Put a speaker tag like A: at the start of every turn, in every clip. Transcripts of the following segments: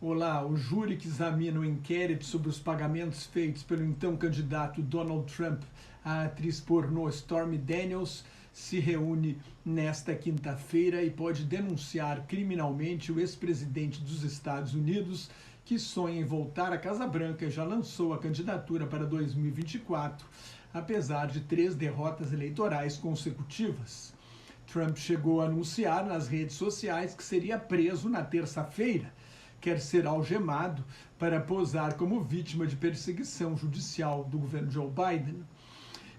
A: Olá, o júri que examina o inquérito sobre os pagamentos feitos pelo então candidato Donald Trump à atriz pornô Stormy Daniels se reúne nesta quinta-feira e pode denunciar criminalmente o ex-presidente dos Estados Unidos, que sonha em voltar à Casa Branca e já lançou a candidatura para 2024, apesar de 3 derrotas eleitorais consecutivas. Trump chegou a anunciar nas redes sociais que seria preso na terça-feira. Quer ser algemado para posar como vítima de perseguição judicial do governo Joe Biden.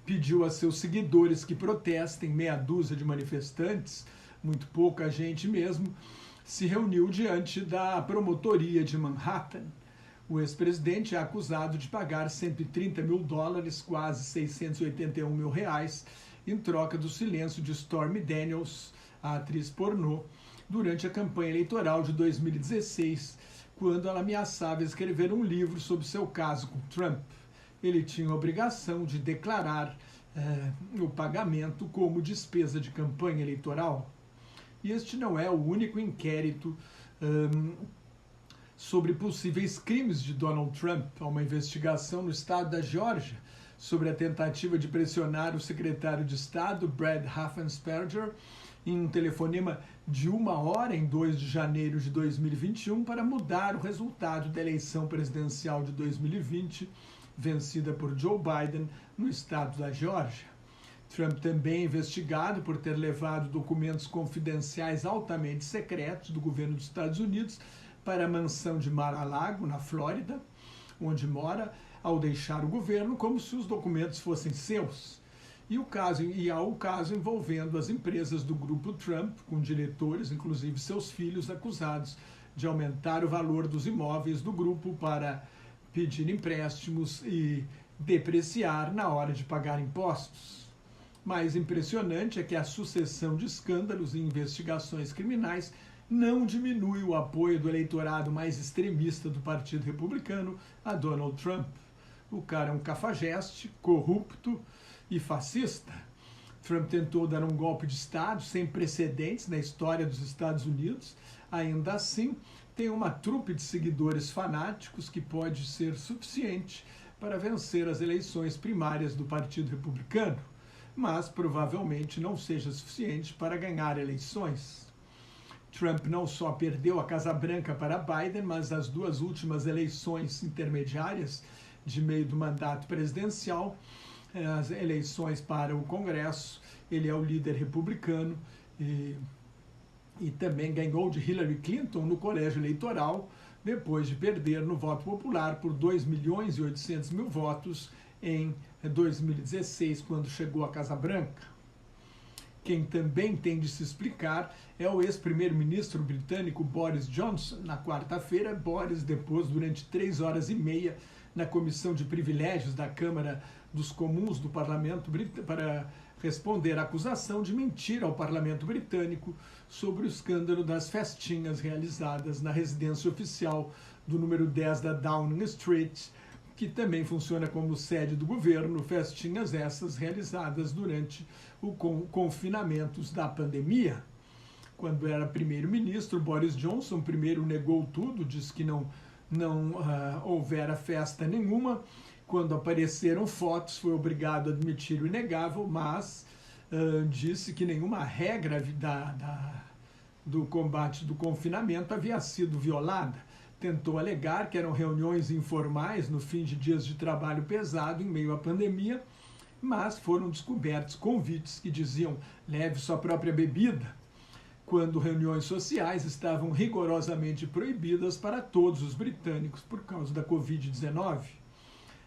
A: Pediu a seus seguidores que protestem, meia dúzia de manifestantes, muito pouca gente mesmo, se reuniu diante da promotoria de Manhattan. O ex-presidente é acusado de pagar $130 mil, quase R$681 mil, em troca do silêncio de Stormy Daniels, a atriz pornô, durante a campanha eleitoral de 2016, quando ela ameaçava escrever um livro sobre seu caso com Trump. Ele tinha a obrigação de declarar o pagamento como despesa de campanha eleitoral. E este não é o único inquérito sobre possíveis crimes de Donald Trump. Há uma investigação no estado da Geórgia sobre a tentativa de pressionar o secretário de Estado, Brad Raffensperger, em um telefonema de 1 hora em 2 de janeiro de 2021 para mudar o resultado da eleição presidencial de 2020, vencida por Joe Biden no estado da Geórgia. Trump também é investigado por ter levado documentos confidenciais altamente secretos do governo dos Estados Unidos para a mansão de Mar-a-Lago, na Flórida, onde mora, ao deixar o governo, como se os documentos fossem seus. E há o caso envolvendo as empresas do grupo Trump, com diretores, inclusive seus filhos, acusados de aumentar o valor dos imóveis do grupo para pedir empréstimos e depreciar na hora de pagar impostos. Mais impressionante é que a sucessão de escândalos e investigações criminais não diminui o apoio do eleitorado mais extremista do Partido Republicano a Donald Trump. O cara é um cafajeste, corrupto e fascista. Trump tentou dar um golpe de Estado sem precedentes na história dos Estados Unidos. Ainda assim, tem uma trupe de seguidores fanáticos que pode ser suficiente para vencer as eleições primárias do Partido Republicano, mas provavelmente não seja suficiente para ganhar eleições. Trump não só perdeu a Casa Branca para Biden, mas as 2 últimas eleições intermediárias de meio do mandato presidencial, as eleições para o Congresso, ele é o líder republicano e também ganhou de Hillary Clinton no colégio eleitoral, depois de perder no voto popular por 2.800.000 votos em 2016, quando chegou à Casa Branca. Quem também tem de se explicar é o ex-primeiro-ministro britânico Boris Johnson. Na quarta-feira, Boris depôs durante 3 horas e meia na Comissão de Privilégios da Câmara dos Comuns do Parlamento para responder à acusação de mentir ao Parlamento britânico sobre o escândalo das festinhas realizadas na residência oficial do número 10 da Downing Street, que também funciona como sede do governo, festinhas essas realizadas durante o confinamento da pandemia. Quando era primeiro-ministro, Boris Johnson primeiro negou tudo, disse que não houvera festa nenhuma. Quando apareceram fotos, foi obrigado a admitir o inegável, mas disse que nenhuma regra do combate do confinamento havia sido violada. Tentou alegar que eram reuniões informais no fim de dias de trabalho pesado em meio à pandemia, mas foram descobertos convites que diziam leve sua própria bebida, quando reuniões sociais estavam rigorosamente proibidas para todos os britânicos por causa da Covid-19.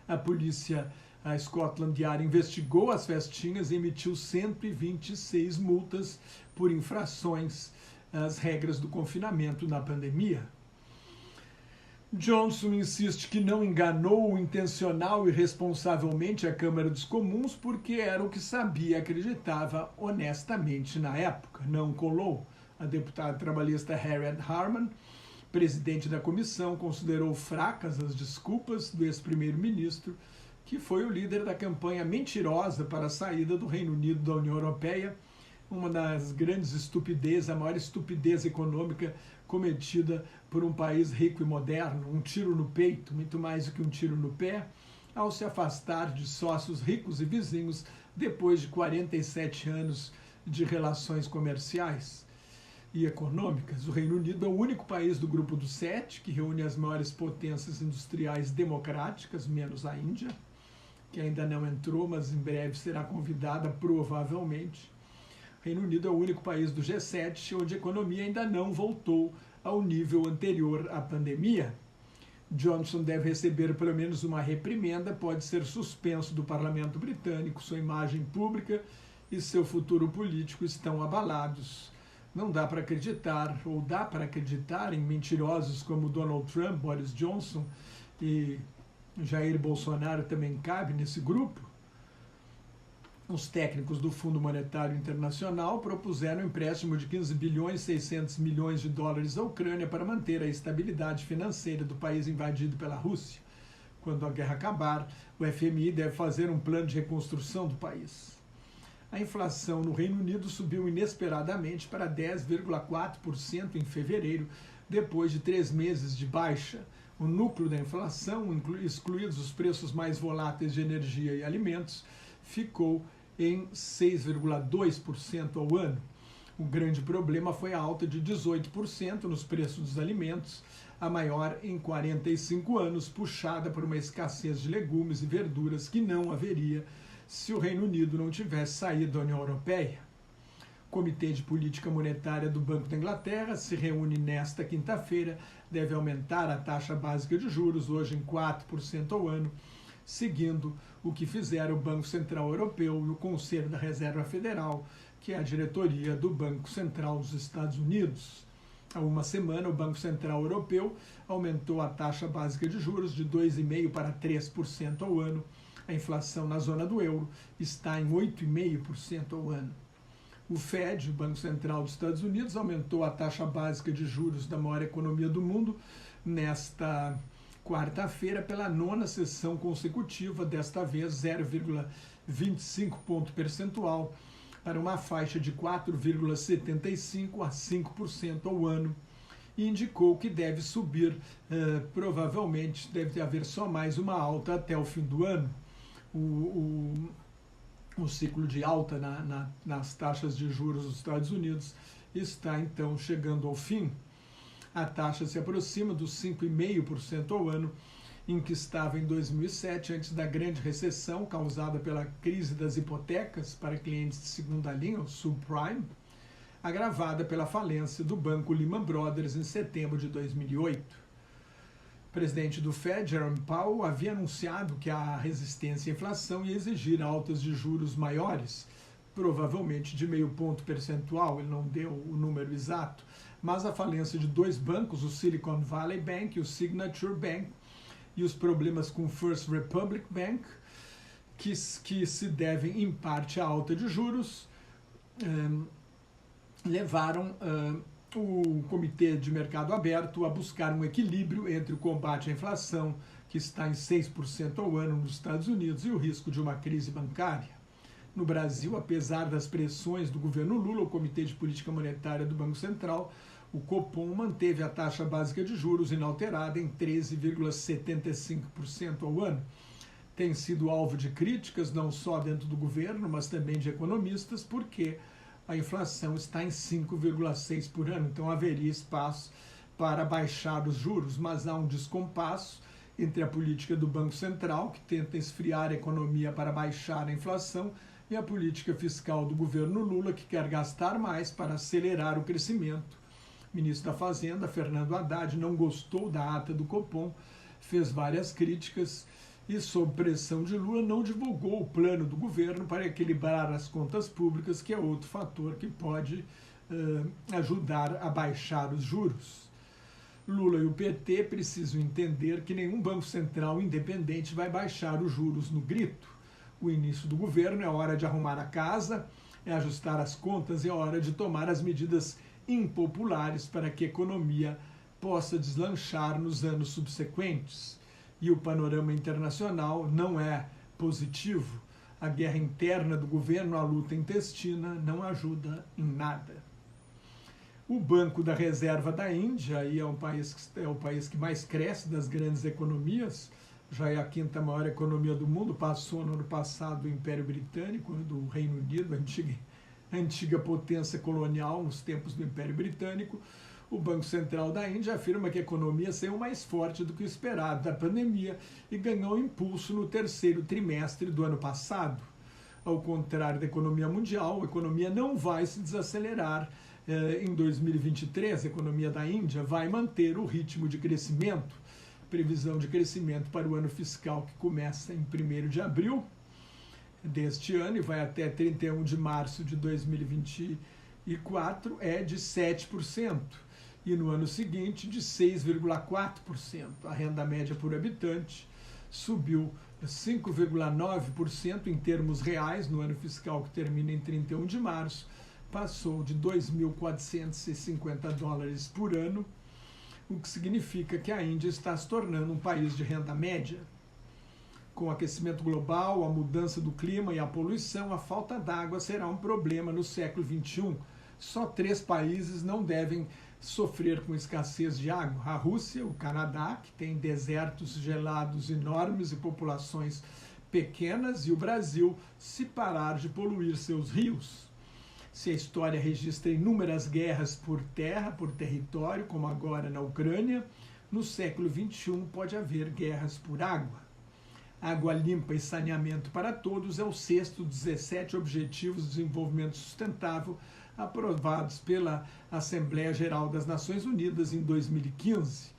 A: A polícia, a Scotland Yard, investigou as festinhas e emitiu 126 multas por infrações às regras do confinamento na pandemia. Johnson insiste que não enganou intencional e responsavelmente a Câmara dos Comuns porque era o que sabia e acreditava honestamente na época. Não colou. A deputada trabalhista Harriet Harman, presidente da comissão, considerou fracas as desculpas do ex-primeiro-ministro, que foi o líder da campanha mentirosa para a saída do Reino Unido da União Europeia, uma das grandes estupidezes, a maior estupidez econômica cometida por um país rico e moderno, um tiro no peito, muito mais do que um tiro no pé, ao se afastar de sócios ricos e vizinhos depois de 47 anos de relações comerciais e econômicas. O Reino Unido é o único país do grupo dos 7 que reúne as maiores potências industriais democráticas, menos a Índia, que ainda não entrou, mas em breve será convidada, provavelmente. O Reino Unido é o único país do G7 onde a economia ainda não voltou ao nível anterior à pandemia. Johnson deve receber pelo menos uma reprimenda, pode ser suspenso do parlamento britânico, sua imagem pública e seu futuro político estão abalados. Não dá para acreditar, ou dá para acreditar em mentirosos como Donald Trump, Boris Johnson e Jair Bolsonaro também cabe nesse grupo. Os técnicos do Fundo Monetário Internacional propuseram um empréstimo de 15 bilhões e 600 milhões de dólares à Ucrânia para manter a estabilidade financeira do país invadido pela Rússia. Quando a guerra acabar, o FMI deve fazer um plano de reconstrução do país. A inflação no Reino Unido subiu inesperadamente para 10,4% em fevereiro, depois de 3 meses de baixa. O núcleo da inflação, excluídos os preços mais voláteis de energia e alimentos, ficou em 6,2% ao ano. O grande problema foi a alta de 18% nos preços dos alimentos, a maior em 45 anos, puxada por uma escassez de legumes e verduras que não haveria se o Reino Unido não tivesse saído da União Europeia. O Comitê de Política Monetária do Banco da Inglaterra se reúne nesta quinta-feira, deve aumentar a taxa básica de juros, hoje em 4% ao ano, seguindo o que fizeram o Banco Central Europeu e o Conselho da Reserva Federal, que é a diretoria do Banco Central dos Estados Unidos. Há uma semana, o Banco Central Europeu aumentou a taxa básica de juros de 2,5% para 3% ao ano. A inflação na zona do euro está em 8,5% ao ano. O Fed, o Banco Central dos Estados Unidos, aumentou a taxa básica de juros da maior economia do mundo nesta quarta-feira pela 9ª sessão consecutiva, desta vez 0,25 ponto percentual, para uma faixa de 4,75% a 5% ao ano, e indicou que deve subir, provavelmente deve haver só mais uma alta até o fim do ano. O ciclo de alta nas taxas de juros dos Estados Unidos está então chegando ao fim. A taxa se aproxima dos 5,5% ao ano, em que estava em 2007, antes da grande recessão causada pela crise das hipotecas para clientes de segunda linha, o subprime, agravada pela falência do banco Lehman Brothers em setembro de 2008. O presidente do Fed, Jerome Powell, havia anunciado que a resistência à inflação ia exigir altas de juros maiores, provavelmente de 0,5 ponto percentual, ele não deu o número exato, mas a falência de 2 bancos, o Silicon Valley Bank e o Signature Bank, e os problemas com o First Republic Bank, que se devem em parte à alta de juros, levaram o Comitê de Mercado Aberto a buscar um equilíbrio entre o combate à inflação, que está em 6% ao ano nos Estados Unidos, e o risco de uma crise bancária. No Brasil, apesar das pressões do governo Lula, o Comitê de Política Monetária do Banco Central, o Copom, manteve a taxa básica de juros inalterada em 13,75% ao ano. Tem sido alvo de críticas não só dentro do governo, mas também de economistas, porque a inflação está em 5,6% por ano, então haveria espaço para baixar os juros, mas há um descompasso entre a política do Banco Central, que tenta esfriar a economia para baixar a inflação, e a política fiscal do governo Lula, que quer gastar mais para acelerar o crescimento. O ministro da Fazenda, Fernando Haddad, não gostou da ata do Copom, fez várias críticas e, sob pressão de Lula, não divulgou o plano do governo para equilibrar as contas públicas, que é outro fator que pode ajudar a baixar os juros. Lula e o PT precisam entender que nenhum banco central independente vai baixar os juros no grito. O início do governo é hora de arrumar a casa, é ajustar as contas, é hora de tomar as medidas impopulares para que a economia possa deslanchar nos anos subsequentes. E o panorama internacional não é positivo. a guerra interna do governo, a luta intestina, não ajuda em nada. O Banco da Reserva da Índia aí é o país que mais cresce das grandes economias, já é a quinta maior economia do mundo, passou no ano passado o Império Britânico, do Reino Unido, a antiga potência colonial nos tempos do Império Britânico. O Banco Central da Índia afirma que a economia saiu mais forte do que o esperado da pandemia e ganhou impulso no terceiro trimestre do ano passado. Ao contrário da economia mundial, a economia não vai se desacelerar em 2023. A economia da Índia vai manter o ritmo de crescimento. Previsão de crescimento para o ano fiscal que começa em 1º de abril deste ano e vai até 31 de março de 2024 é de 7%. E no ano seguinte de 6,4%. A renda média por habitante subiu 5,9% em termos reais no ano fiscal que termina em 31 de março, passou de 2.450 dólares por ano, o que significa que a Índia está se tornando um país de renda média. Com o aquecimento global, a mudança do clima e a poluição, a falta d'água será um problema no século XXI. Só 3 países não devem sofrer com escassez de água: a Rússia, o Canadá, que tem desertos gelados enormes e populações pequenas, e o Brasil, se parar de poluir seus rios. Se a história registra inúmeras guerras por terra, por território, como agora na Ucrânia, no século XXI pode haver guerras por água. Água limpa e saneamento para todos é o 6º dos 17 Objetivos de Desenvolvimento Sustentável aprovados pela Assembleia Geral das Nações Unidas em 2015.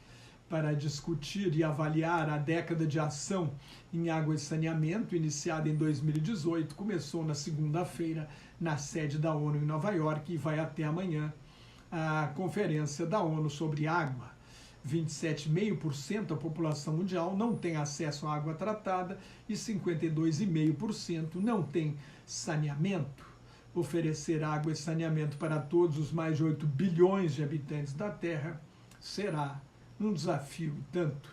A: Para discutir e avaliar a década de ação em água e saneamento, iniciada em 2018, começou na segunda-feira na sede da ONU em Nova York e vai até amanhã a Conferência da ONU sobre Água. 27,5% da população mundial não tem acesso à água tratada e 52,5% não tem saneamento. Oferecer água e saneamento para todos os mais de 8 bilhões de habitantes da Terra será um desafio e tanto.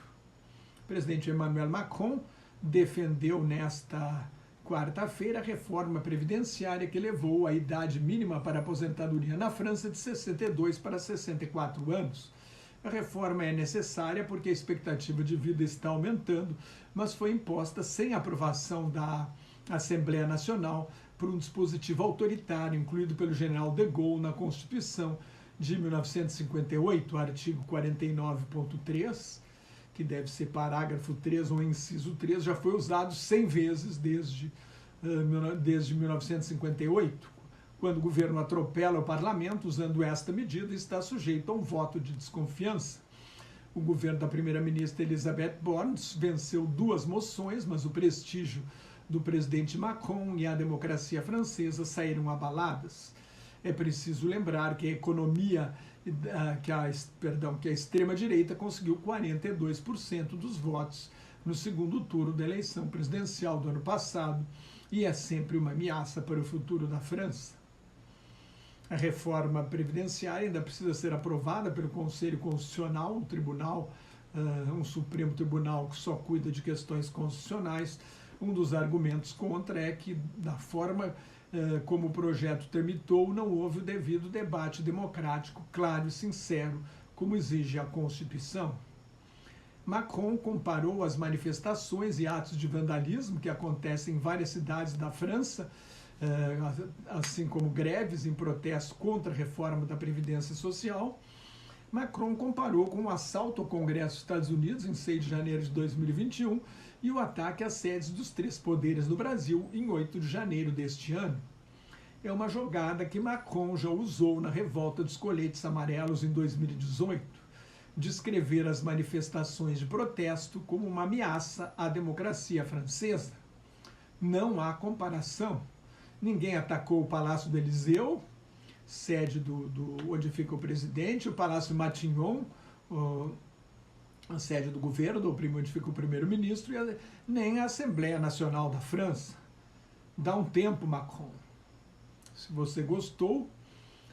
A: O presidente Emmanuel Macron defendeu nesta quarta-feira a reforma previdenciária que elevou a idade mínima para aposentadoria na França de 62 para 64 anos. A reforma é necessária porque a expectativa de vida está aumentando, mas foi imposta sem aprovação da Assembleia Nacional por um dispositivo autoritário incluído pelo general de Gaulle na Constituição de 1958, artigo 49.3, que deve ser parágrafo 3 ou inciso 3, já foi usado 100 vezes desde 1958, quando o governo atropela o parlamento usando esta medida, está sujeito a um voto de desconfiança. O governo da primeira-ministra Elisabeth Borne venceu 2 moções, mas o prestígio do presidente Macron e a democracia francesa saíram abaladas. É preciso lembrar que a economia, que a extrema-direita conseguiu 42% dos votos no segundo turno da eleição presidencial do ano passado e é sempre uma ameaça para o futuro da França. A reforma previdenciária ainda precisa ser aprovada pelo Conselho Constitucional, um tribunal, um Supremo Tribunal que só cuida de questões constitucionais. Um dos argumentos contra é que, da forma como o projeto tramitou, não houve o devido debate democrático, claro e sincero, como exige a Constituição. Macron comparou as manifestações e atos de vandalismo que acontecem em várias cidades da França, assim como greves em protesto contra a reforma da Previdência Social. Macron comparou com o assalto ao Congresso dos Estados Unidos em 6 de janeiro de 2021 e o ataque às sedes dos 3 poderes no Brasil em 8 de janeiro deste ano. É uma jogada que Macron já usou na revolta dos coletes amarelos em 2018, descrever as manifestações de protesto como uma ameaça à democracia francesa. Não há comparação. Ninguém atacou o Palácio do Élysée, sede onde fica o presidente, o Palácio Matignon, a sede do governo, onde fica o primeiro-ministro, nem a Assembleia Nacional da França. Dá um tempo, Macron. Se você gostou,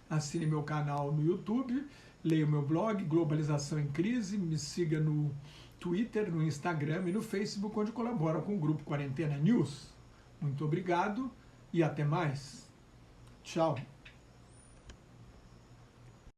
A: assine meu canal no YouTube, leia o meu blog, Globalização em Crise, me siga no Twitter, no Instagram e no Facebook, onde colaboro com o Grupo Quarentena News. Muito obrigado e até mais. Tchau.